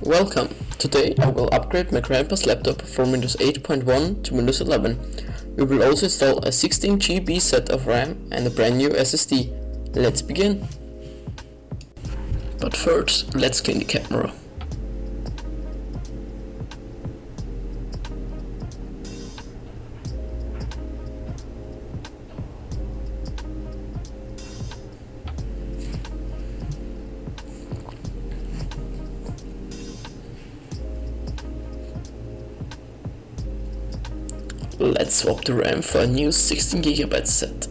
Welcome! Today I will upgrade my grandpa's laptop from Windows 8.1 to Windows 11. We will also install a 16GB set of RAM and a brand new SSD. Let's begin! But first, let's clean the camera. Let's swap the RAM for a new 16GB set.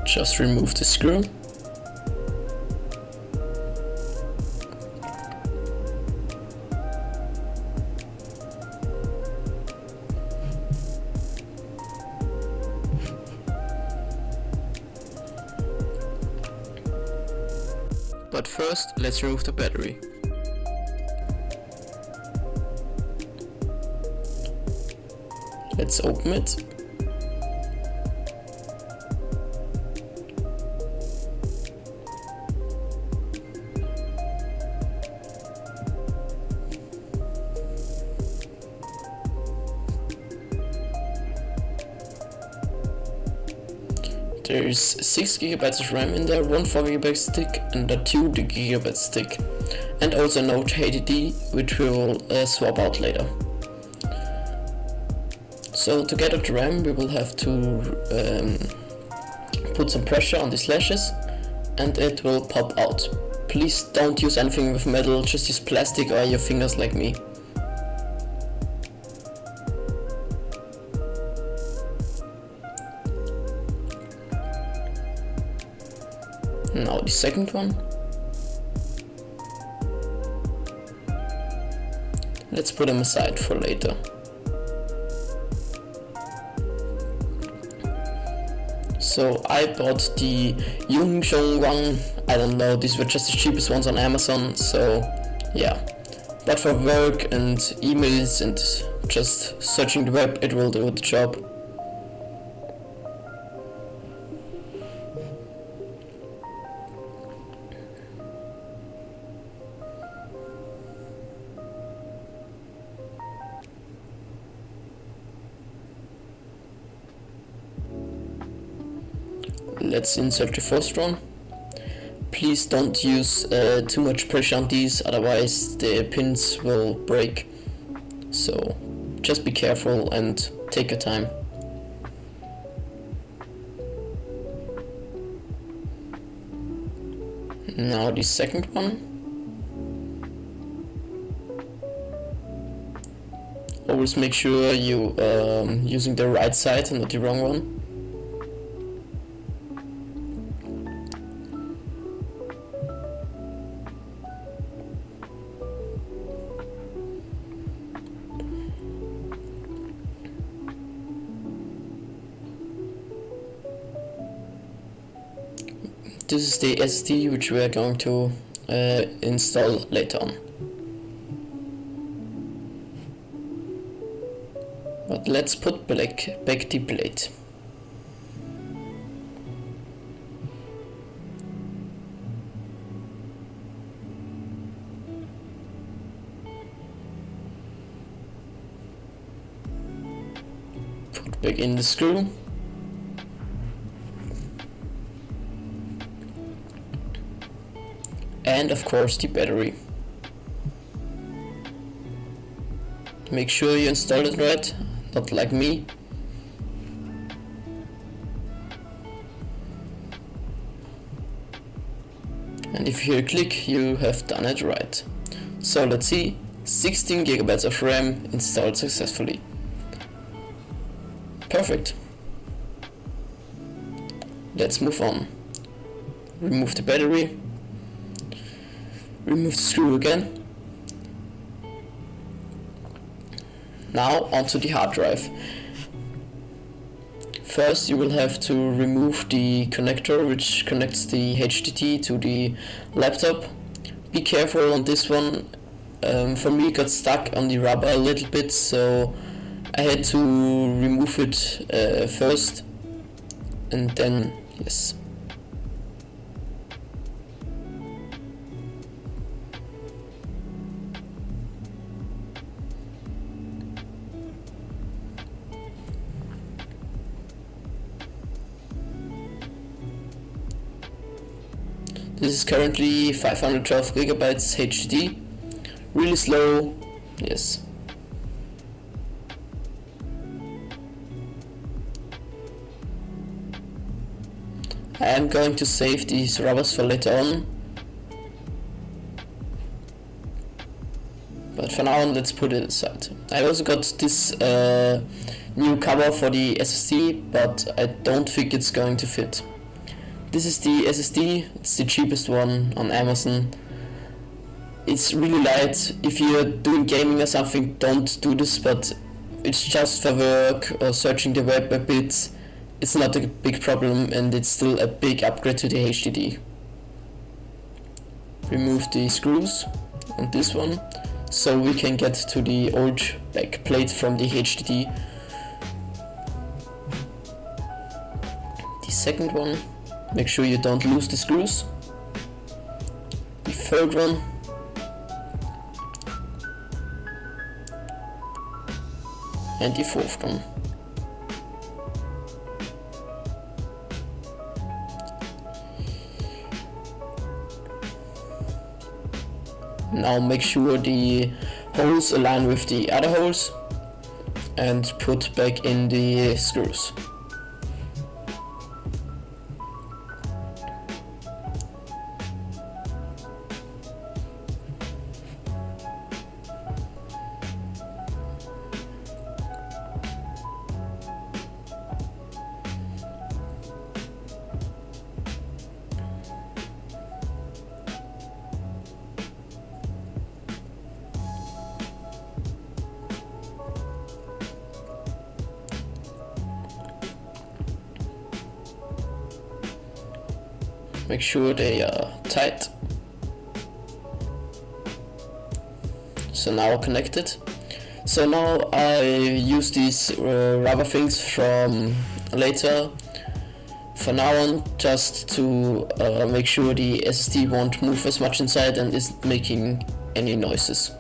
Just remove the screw. But first, let's remove the battery. Let's open it. There's 6GB of RAM in there, one 4GB stick and a 2GB stick, and also a Note HDD, which we will swap out later. So to get out the RAM, we will have to put some pressure on these lashes and it will pop out. Please don't use anything with metal, just use plastic or your fingers like me. Now the second one. Let's put them aside for later. So I bought the Yungsheng one. I don't know, these were just the cheapest ones on Amazon, so yeah. But for work and emails and just searching the web, it will do the job. Let's insert the first one. Please don't use too much pressure on these, otherwise the pins will break. So just be careful and take your time. Now the second one. Always make sure you using the right side and not the wrong one. This is the SSD which we are going to install later on. But let's put back the plate. Put back in the screw. And of course the battery. Make sure you install it right, not like me. And if you hear a click, you have done it right. So let's see, 16GB of RAM installed successfully. Perfect. let's move on. Remove the battery, remove the screw again. Now onto the hard drive. First you will have to remove the connector which connects the HDD to the laptop. Be careful on this one. For me it got stuck on the rubber a little bit, so I had to remove it first, and then yes. This is currently 512 gigabytes HDD, really slow, yes. I am going to save these rubbers for later on, but for now on let's put it aside. I also got this new cover for the SSD, but I don't think it's going to fit. This is the SSD, it's the cheapest one on Amazon. It's really light. If you're doing gaming or something, don't do this, but it's just for work or searching the web a bit. It's not a big problem, and it's still a big upgrade to the HDD. Remove the screws on this one, so we can get to the old back plate from the HDD. The second one, make sure you don't lose the screws. The third one. And the fourth one. Now make sure the holes align with the other holes and put back in the screws. Make sure they are tight. So now connected. So now I use these rubber things from later. For now on, just to make sure the SSD won't move as much inside and isn't making any noises.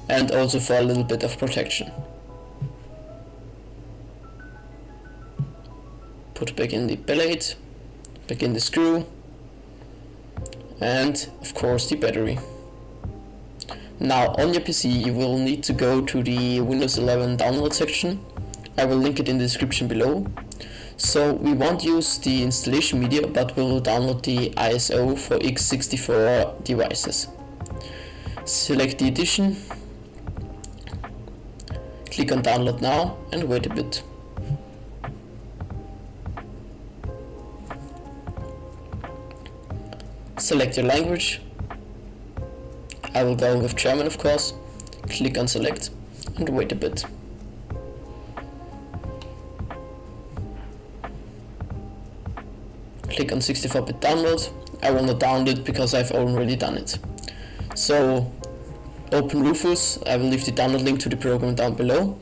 And also for a little bit of protection. Put back in the plate. Back in the screw, and of course the battery. Now on your PC you will need to go to the Windows 11 download section. I will link it in the description below. So we won't use the installation media, but we'll download the ISO for x64 devices. Select the edition, click on download now and wait a bit. Select your language. I will go with German, of course. Click on select and wait a bit. Click on 64-bit download. I will not download it because I've already done it. So open Rufus. I will leave the download link to the program down below.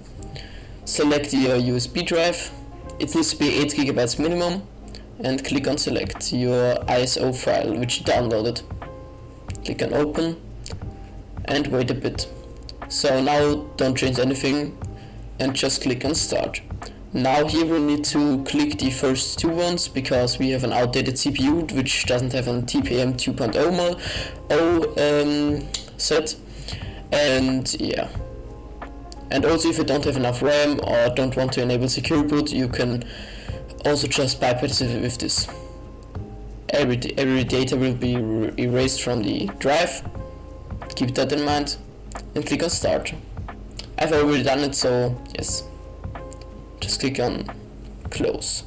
Select your USB drive. It needs to be 8 GB minimum. And click on select your ISO file which you downloaded. Click on open and wait a bit. So now don't change anything and just click on start. Now here we'll need to click the first two ones because we have an outdated CPU which doesn't have a TPM 2.0 set, and yeah. And also if you don't have enough RAM or don't want to enable secure boot, you can also just bypass it with this. Every data will be erased from the drive. Keep that in mind and click on start. I've already done it, so yes. Just click on close.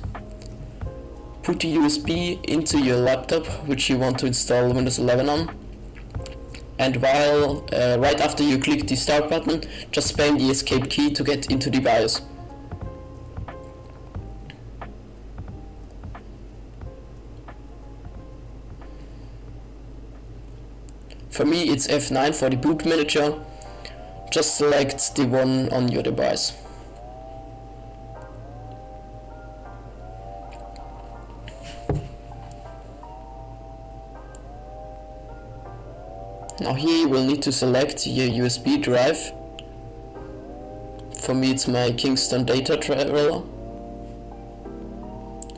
put the USB into your laptop which you want to install Windows 11 on, and while right after you click the start button, just spam the escape key to get into the BIOS. For me it's F9 for the boot manager. Just select the one on your device. Now here you will need to select your USB drive. For me it's my Kingston Data Traveler.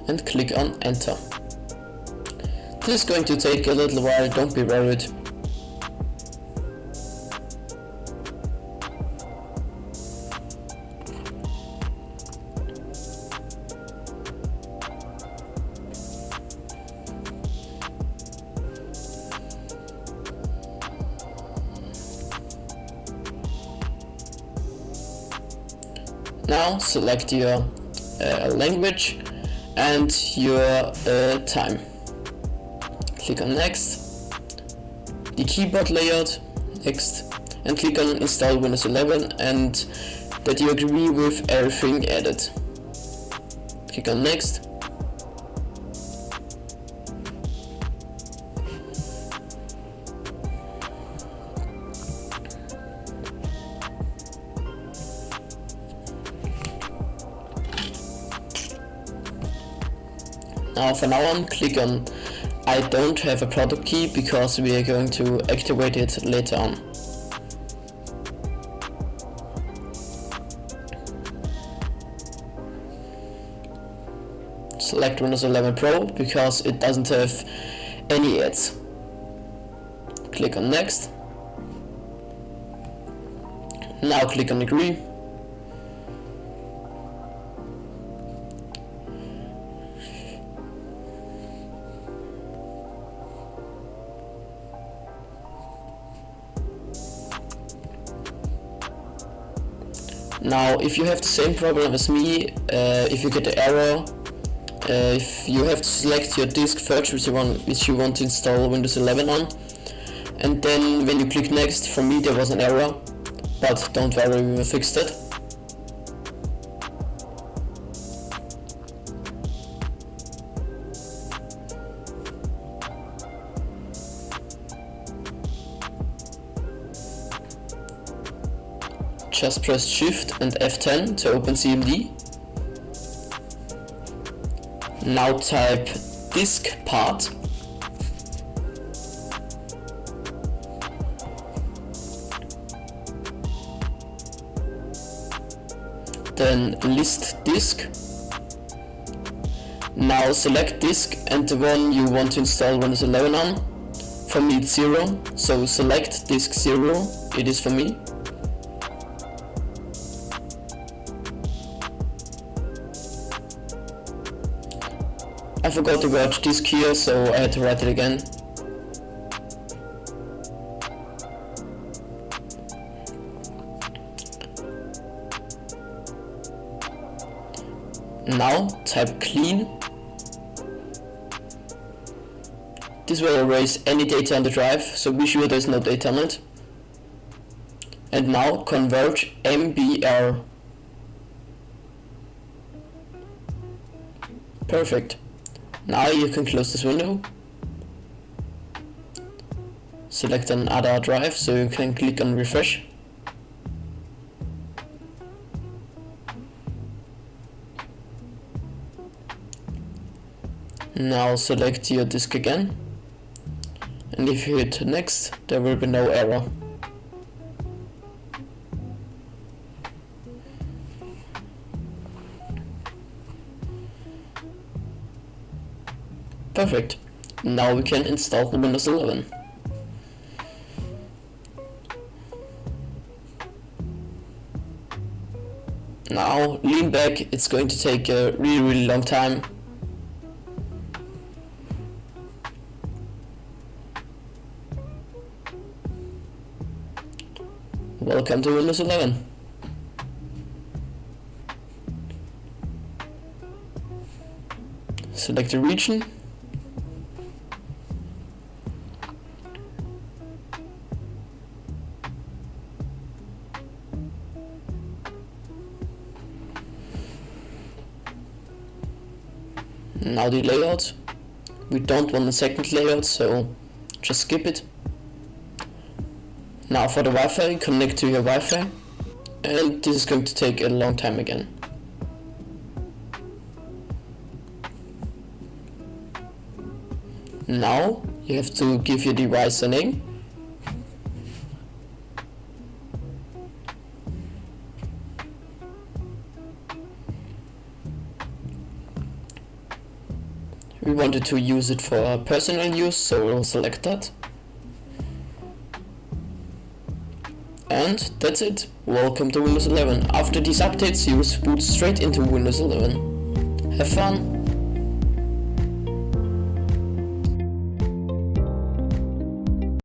And click on enter. This is going to take a little while, don't be worried. Now select your language and your time. Click on next, the keyboard layout, next, and click on install Windows 11 and that you agree with everything added. Click on next. Now from now on, click on I don't have a product key because we are going to activate it later on. Select Windows 11 Pro because it doesn't have any ads. Click on next. Now click on agree. Now if you have the same problem as me, if you get the error, if you have to select your disk first which you want to install Windows 11 on, and then when you click next, for me there was an error, but don't worry, we will fix it. Just press Shift and F10 to open CMD. Now type disk part. Then list disk. Now select disk and the one you want to install Windows 11 on. For me it's 0, so select disk 0, it is for me. I forgot the word disk here, so I had to write it again. Now type clean. This will erase any data on the drive, so be sure there's no data on it. And now convert MBR. Perfect. Now you can close this window. Select another drive so you can click on refresh. Now select your disk again. And if you hit next, there will be no error. Perfect. Now we can install Windows 11. Now lean back, it's going to take a really long time. Welcome to Windows 11. select the region. Now the layout. We don't want a second layout, so just skip it. Now for the Wi-Fi, connect to your Wi-Fi, and this is going to take a long time again. Now you have to give your device a name. We wanted to use it for personal use, so we'll select that. And that's it. Welcome to Windows 11. After these updates, you will boot straight into Windows 11. Have fun!